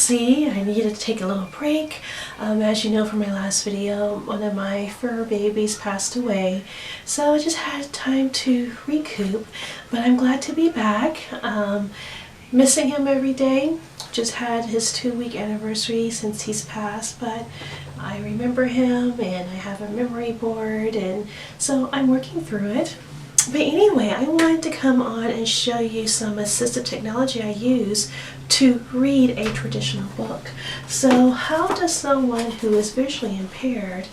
see, I needed to take a little break. As you know from my last video, one of my fur babies passed away, so I just had time to recoup, but I'm glad to be back. Missing him every day. Just had his 2-week anniversary since he's passed, but I remember him and I have a memory board, and so I'm working through it. But anyway, I wanted to come on and show you some assistive technology I use to read a traditional book. So how does someone who is visually impaired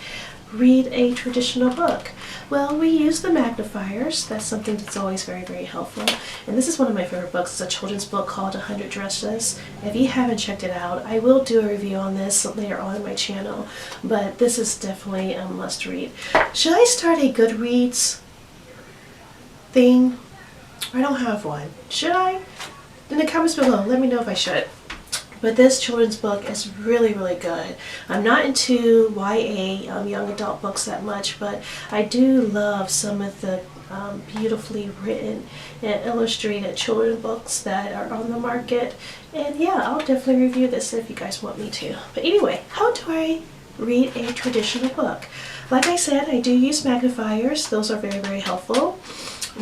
read a traditional book? Well, we use the magnifiers. That's something that's always very, very helpful. And this is one of my favorite books. It's a children's book called 100 Dresses. If you haven't checked it out, I will do a review on this later on my channel, but this is definitely a must read. Should I start a Goodreads thing? I don't have one. Should I? In the comments below, let me know if I should. But this children's book is really, really good. I'm not into YA, young adult books that much, but I do love some of the beautifully written and illustrated children's books that are on the market. And yeah, I'll definitely review this if you guys want me to. But anyway, how do I read a traditional book? Like I said, I do use magnifiers. Those are very, very helpful.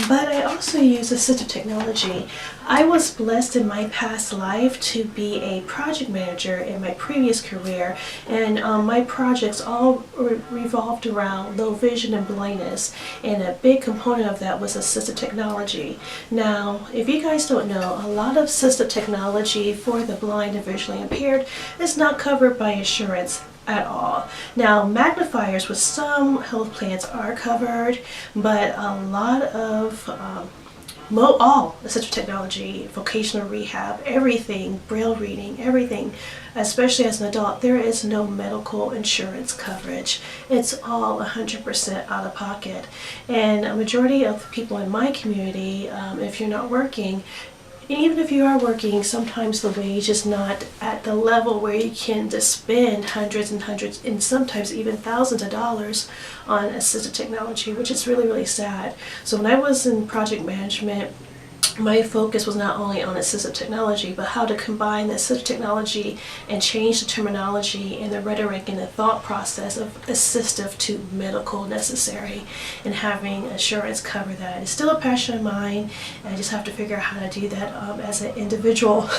But I also use assistive technology. I was blessed in my past life to be a project manager in my previous career, and my projects all revolved around low vision and blindness, and a big component of that was assistive technology. Now, if you guys don't know, a lot of assistive technology for the blind and visually impaired is not covered by insurance at all. Now, magnifiers with some health plans are covered, but a lot of all assistive technology, vocational rehab, everything, Braille reading, everything, especially as an adult, there is no medical insurance coverage. It's all 100% out of pocket. And a majority of the people in my community, if you're not working, even if you are working, sometimes the wage is not at the level where you can just spend hundreds and hundreds and sometimes even thousands of dollars on assistive technology, which is really, really sad. So when I was in project management, my focus was not only on assistive technology, but how to combine the assistive technology and change the terminology and the rhetoric and the thought process of assistive to medical necessary, and having insurance cover that. It's still a passion of mine, and I just have to figure out how to do that as an individual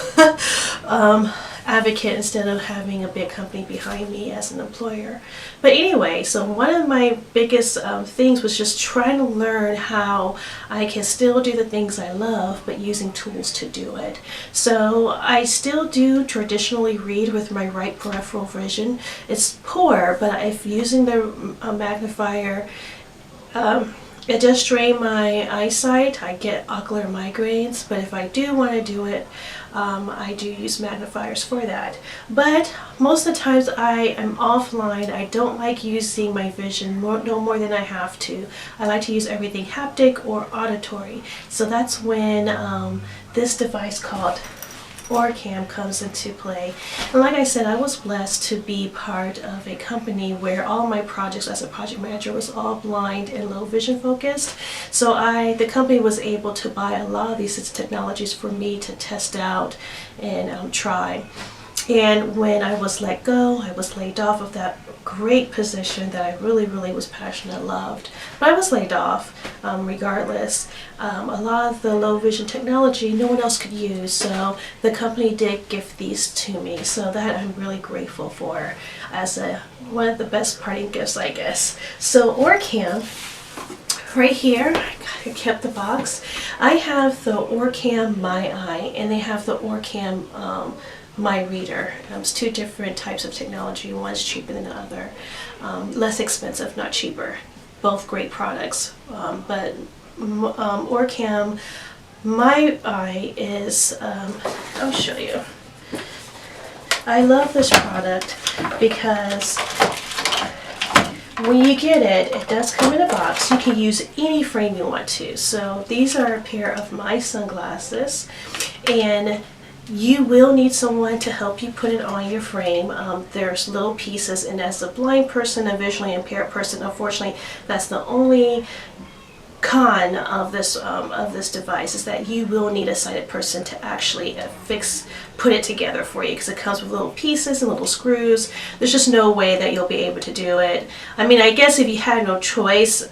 advocate instead of having a big company behind me as an employer. But anyway, so one of my biggest things was just trying to learn how I can still do the things I love, but using tools to do it. So I still do traditionally read with my right peripheral vision. It's poor, but if using the magnifier, it does strain my eyesight. I get ocular migraines, but if I do want to do it, I do use magnifiers for that. But most of the times I am offline. I don't like using my vision no more than I have to. I like to use everything haptic or auditory. So that's when this device called OrCam comes into play. And like I said, I was blessed to be part of a company where all my projects as a project manager was all blind and low vision focused. So the company was able to buy a lot of these technologies for me to test out and try. And when I was let go, I was laid off of that great position that I really, really was passionate and loved. But I was laid off regardless. A lot of the low vision technology no one else could use, so the company did gift these to me. So that I'm really grateful for as one of the best parting gifts, I guess. So OrCam, right here, I kept the box. I have the OrCam My Eye, and they have the OrCam My Reader. It's two different types of technology. One's cheaper than the other. Less expensive, not cheaper. Both great products. But OrCam My Eye is, I'll show you. I love this product because when you get it, it does come in a box. You can use any frame you want to. So these are a pair of my sunglasses, and you will need someone to help you put it on your frame. There's little pieces, and as a blind person, a visually impaired person, unfortunately, that's the only con of this device is that you will need a sighted person to actually put it together for you, because it comes with little pieces and little screws. There's just no way that you'll be able to do it. I mean, I guess if you had no choice,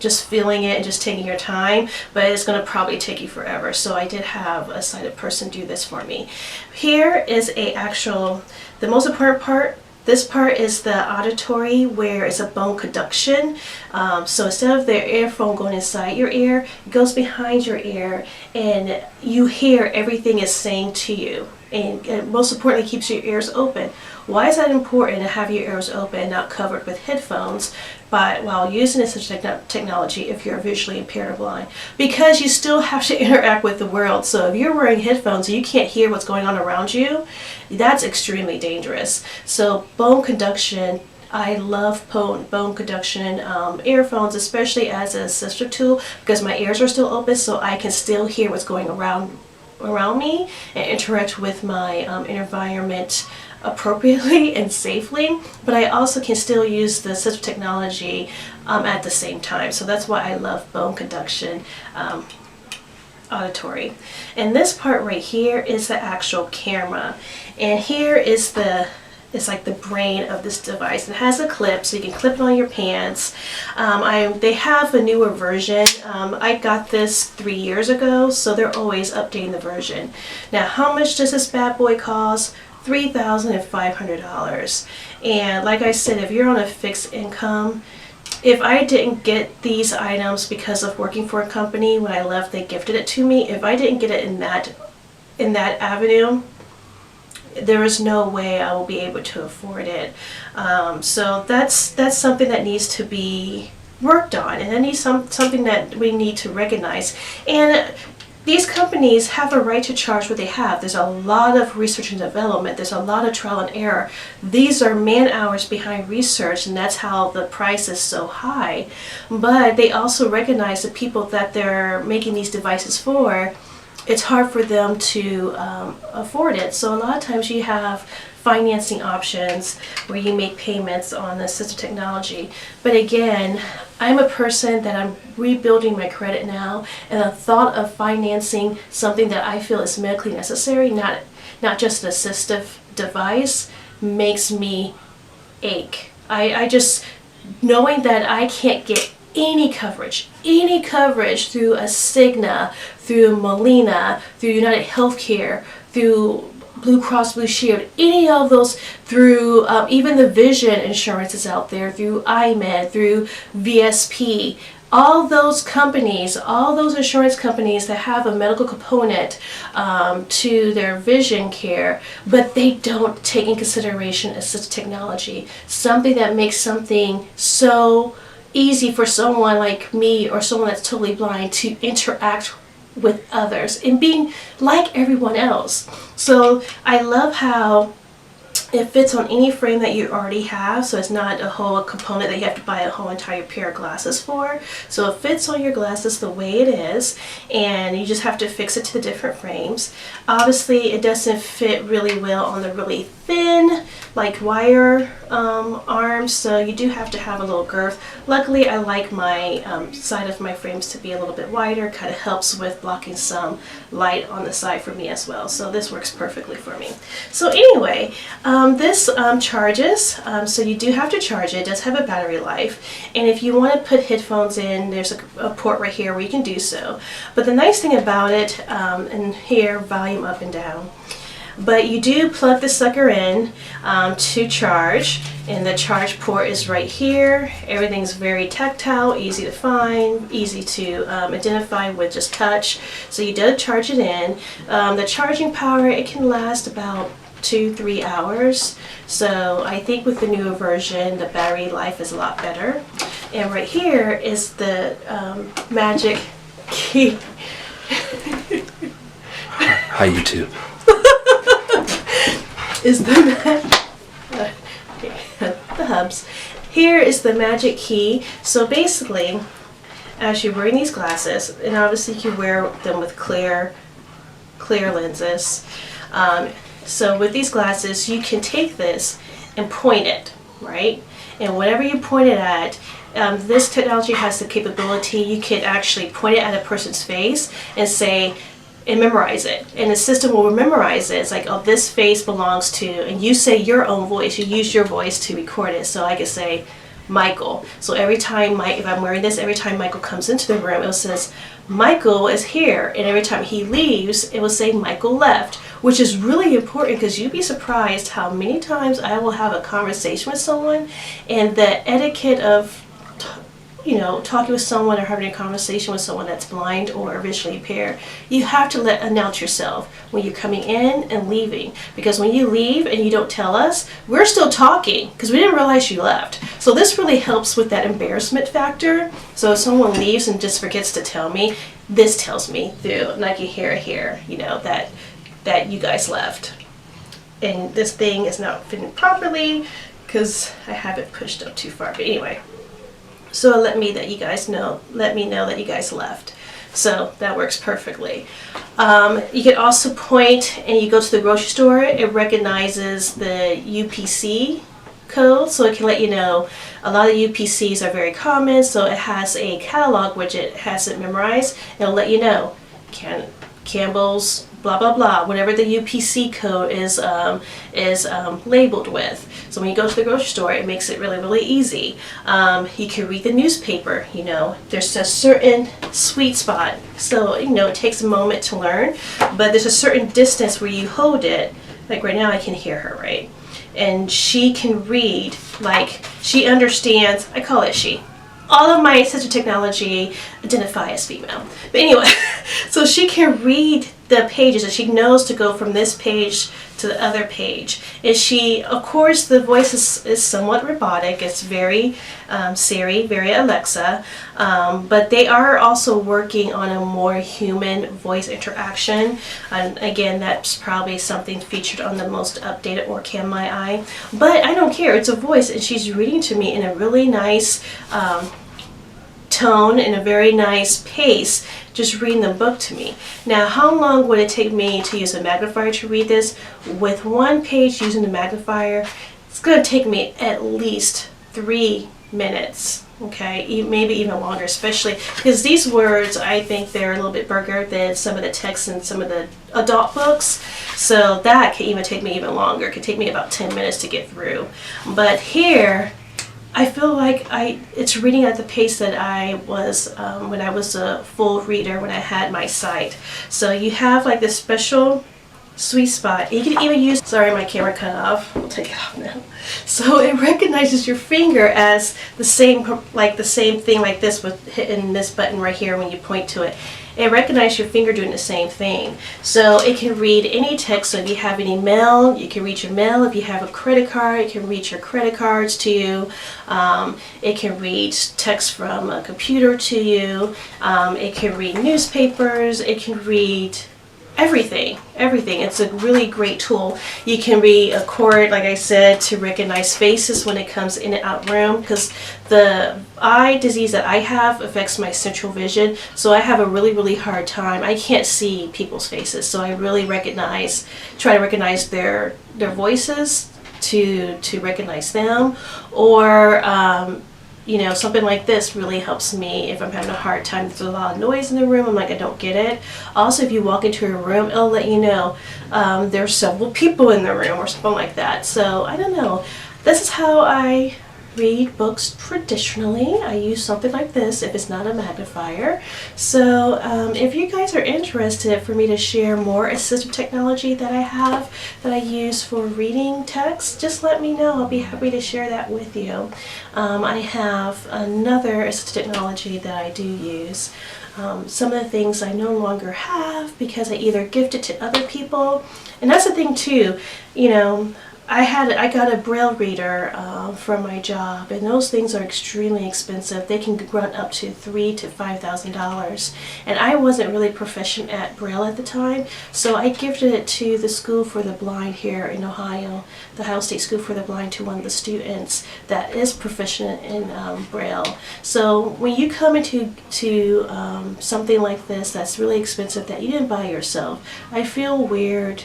just feeling it and just taking your time, but it's going to probably take you forever. So I did have a sighted person do this for me. Here is the most important part. This part is the auditory, where it's a bone conduction. So instead of the earphone going inside your ear, it goes behind your ear, and you hear everything it's saying to you. And most importantly, keeps your ears open. Why is that important to have your ears open and not covered with headphones while using assistive technology if you're visually impaired or blind? Because you still have to interact with the world. So if you're wearing headphones and you can't hear what's going on around you, that's extremely dangerous. So bone conduction, I love bone conduction earphones, especially as an assistive tool, because my ears are still open, so I can still hear what's going around me and interact with my environment appropriately and safely, but I also can still use the assistive technology at the same time. So that's why I love bone conduction auditory. And this part right here is the actual camera, and here is it's like the brain of this device. It has a clip, so you can clip it on your pants. They have a newer version. I got this 3 years ago, so they're always updating the version. Now, how much does this bad boy cost? $3,500. And like I said, if you're on a fixed income, if I didn't get these items because of working for a company, when I left they gifted it to me, if I didn't get it in that avenue, there is no way I will be able to afford it. So that's something that needs to be worked on, and that needs something that we need to recognize. And these companies have a right to charge what they have. There's a lot of research and development. There's a lot of trial and error. These are man hours behind research, and that's how the price is so high. But they also recognize the people that they're making these devices for, it's hard for them to afford it. So a lot of times you have financing options where you make payments on assistive technology. But again, I'm a person that I'm rebuilding my credit now, and the thought of financing something that I feel is medically necessary, not just an assistive device, makes me ache. I just, knowing that I can't get any coverage through a Cigna, through Molina, through United Healthcare, through Blue Cross Blue Shield, any of those, through even the vision insurances out there, through iMed, through VSP, all those companies, all those insurance companies that have a medical component to their vision care, but they don't take in consideration assistive technology, something that makes something so easy for someone like me or someone that's totally blind to interact with others and being like everyone else. So I love how it fits on any frame that you already have, so it's not a whole component that you have to buy a whole entire pair of glasses for. So it fits on your glasses the way it is, and you just have to fix it to the different frames. Obviously it doesn't fit really well on the really thin, like wire arms, so you do have to have a little girth. Luckily I like my side of my frames to be a little bit wider, kind of helps with blocking some light on the side for me as well. So this works perfectly for me. So anyway, this charges, so you do have to charge it. It does have a battery life, and if you want to put headphones in, there's a port right here where you can do so. But the nice thing about it, and here, volume up and down, but you do plug the sucker in to charge, and the charge port is right here. Everything's very tactile, easy to find, easy to identify with just touch. So you do charge it in. The charging power, it can last about 2-3 hours. So I think with the newer version, the battery life is a lot better. And right here is the magic key. Hi YouTube. Is the hubs. Here is the magic key. So basically, as you're wearing these glasses, and obviously you wear them with clear lenses. So with these glasses, you can take this and point it. right? And whatever you point it at, this technology has the capability, you can actually point it at a person's face and say, and memorize it. And the system will memorize it. It's like, oh, this face belongs to, and you say your own voice, you use your voice to record it. So I could say, Michael. So every time if I'm wearing this, every time Michael comes into the room, it says, Michael is here. And every time he leaves, it will say Michael left, which is really important because you'd be surprised how many times I will have a conversation with someone and the etiquette of talking with someone or having a conversation with someone that's blind or visually impaired, you have to announce yourself when you're coming in and leaving. Because when you leave and you don't tell us, we're still talking because we didn't realize you left. So this really helps with that embarrassment factor. So if someone leaves and just forgets to tell me, this tells me through, and I can hear here, that you guys left. And this thing is not fitting properly because I have it pushed up too far. But anyway. So let me know that you guys left. So that works perfectly. You can also point, and you go to the grocery store, it recognizes the UPC code, so it can let you know. A lot of UPCs are very common, so it has a catalog widget, has it memorized, and it'll let you know. Campbell's, blah blah blah, whatever the UPC code is labeled with. So when you go to the grocery store, it makes it really, really easy. You can read the newspaper. There's a certain sweet spot. So it takes a moment to learn, but there's a certain distance where you hold it. Like right now, I can hear her, right? And she can read, like she understands. I call it she. All of my assistive technology identify as female. But anyway, so she can read the pages and she knows to go from this page to the other page. And she, of course, the voice is somewhat robotic. It's very Siri, very Alexa, but they are also working on a more human voice interaction. And again, that's probably something featured on the most updated OrCam My Eye. But I don't care, it's a voice and she's reading to me in a really nice tone and a very nice pace, just reading the book to me. Now, how long would it take me to use a magnifier to read this? With one page using the magnifier, it's going to take me at least 3 minutes. Okay, maybe even longer, especially because these words, I think they're a little bit bigger than some of the texts in some of the adult books. So that can even take me even longer. It could take me about 10 minutes to get through. But here, I feel like it's reading at the pace that I was when I was a full reader, when I had my sight. So you have like this special sweet spot. You can even use, sorry, my camera cut off. I'll take it off now. So it recognizes your finger as the same thing like this with hitting this button right here when you point to it. It recognizes your finger doing the same thing. So it can read any text. So if you have any mail, you can read your mail. If you have a credit card, it can read your credit cards to you. It can read text from a computer to you. It can read newspapers. It can read everything. It's a really great tool. You can record, like I said, to recognize faces when it comes in and out room, because the eye disease that I have affects my central vision, so I have a really, really hard time. I can't see people's faces, so I really try to recognize their voices to recognize them, or something like this really helps me if I'm having a hard time. There's a lot of noise in the room, I'm like, I don't get it. Also, if you walk into a room, it'll let you know there's several people in the room or something like that. So I don't know. This is how I read books traditionally. I use something like this if it's not a magnifier. So if you guys are interested for me to share more assistive technology that I have that I use for reading text, just let me know. I'll be happy to share that with you. I have another assistive technology that I do use. Some of the things I no longer have because I either gifted to other people, and that's the thing too, I got a Braille reader from my job, and those things are extremely expensive. They can run up to $3,000 to $5,000, and I wasn't really proficient at Braille at the time, so I gifted it to the School for the Blind here in Ohio, the Ohio State School for the Blind, to one of the students that is proficient in Braille. So when you come into something like this that's really expensive that you didn't buy yourself, I feel weird,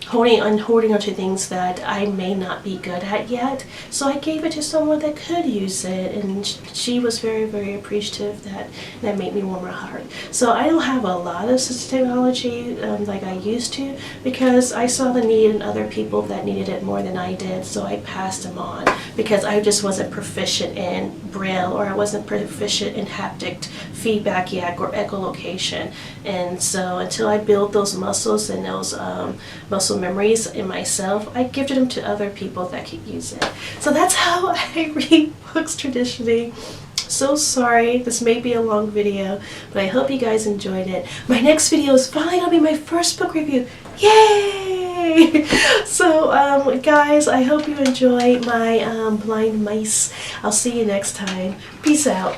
holding onto things that I may not be good at yet. So I gave it to someone that could use it, and she was very, very appreciative. That made me warm my heart. So I don't have a lot of assistive technology like I used to, because I saw the need in other people that needed it more than I did, so I passed them on because I just wasn't proficient in Braille, or I wasn't proficient in haptic feedback yet, or echolocation. And so until I build those muscles and those muscle memories in myself, I gifted them to other people that could use it. So that's how I read books traditionally. So sorry, this may be a long video, but I hope you guys enjoyed it. My next video is finally going to be my first book review. Yay! So guys, I hope you enjoy my blind mice. I'll see you next time. Peace out.